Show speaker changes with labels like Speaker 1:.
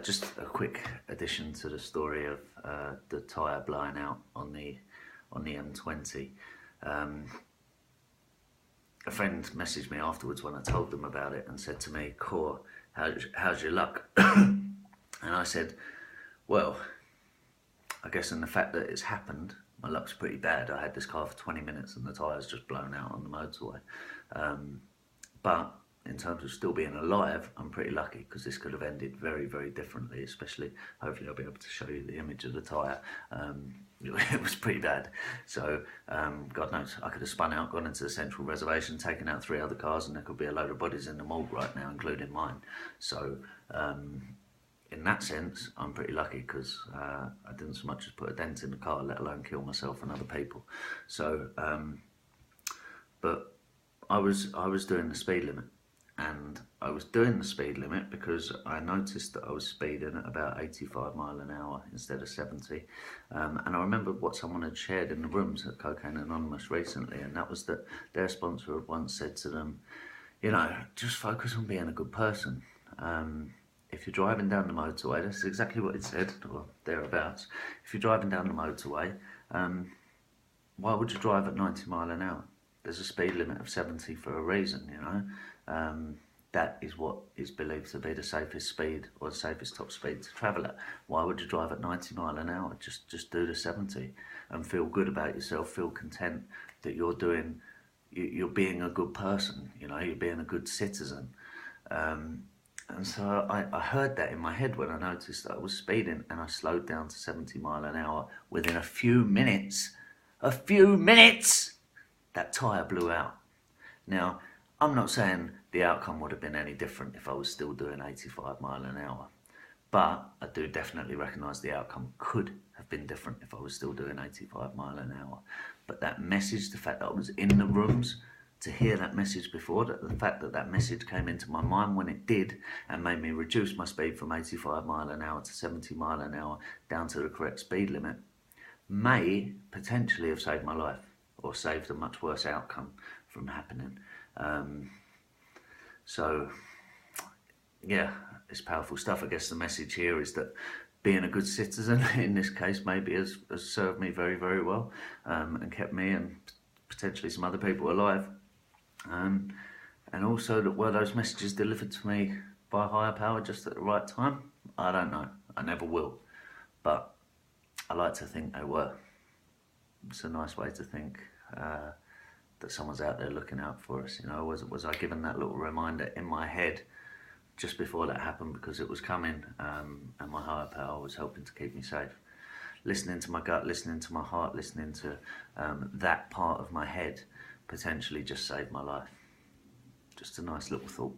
Speaker 1: Just a quick addition to the story of the tyre blowing out on the M20. A friend messaged me afterwards when I told them about it and said to me, "Core, how's your luck?" And I said, "Well, I guess in the fact that it's happened, my luck's pretty bad. I had this car for 20 minutes and the tyre's just blown out on the motorway. But in terms of still being alive, I'm pretty lucky because this could have ended very, very differently, especially, hopefully I'll be able to show you the image of the tyre. It was pretty bad. So, God knows, I could have spun out, gone into the central reservation, taken out 3 other cars, and there could be a load of bodies in the morgue right now, including mine. So, in that sense, I'm pretty lucky because I didn't so much as put a dent in the car, let alone kill myself and other people. So, but I was doing the speed limit, and I was doing the speed limit because I noticed that I was speeding at about 85 mile an hour instead of 70. And I remembered what someone had shared in the rooms at Cocaine Anonymous recently, and that was that their sponsor had once said to them, you know, just focus on being a good person. If you're driving down the motorway, that's exactly what it said, or thereabouts. If you're driving down the motorway, why would you drive at 90 mile an hour? There's a speed limit of 70 for a reason, you know. That is what is believed to be the safest speed, or the safest top speed to travel at. Why would you drive at 90 mile an hour? Just do the 70 and feel good about yourself, feel content that you're being a good person, you know, you're being a good citizen. And so I heard that in my head when I noticed that I was speeding, and I slowed down to 70 mile an hour. Within a few minutes, that tyre blew out. Now, I'm not saying the outcome would have been any different if I was still doing 85 mile an hour, but I do definitely recognise the outcome could have been different if I was still doing 85 mile an hour. But that message, the fact that I was in the rooms to hear that message before, that the fact that that message came into my mind when it did and made me reduce my speed from 85 mile an hour to 70 mile an hour down to the correct speed limit, may potentially have saved my life, or saved a much worse outcome from happening. So, yeah, it's powerful stuff. I guess the message here is that being a good citizen, in this case, maybe has served me very, very well, and kept me and potentially some other people alive. And also that were those messages delivered to me by a higher power just at the right time? I don't know. I never will. But I like to think they were. It's a nice way to think that someone's out there looking out for us. You know, was I given that little reminder in my head just before that happened, because it was coming, and my higher power was helping to keep me safe. Listening to my gut, listening to my heart, listening to that part of my head potentially just saved my life. Just a nice little thought.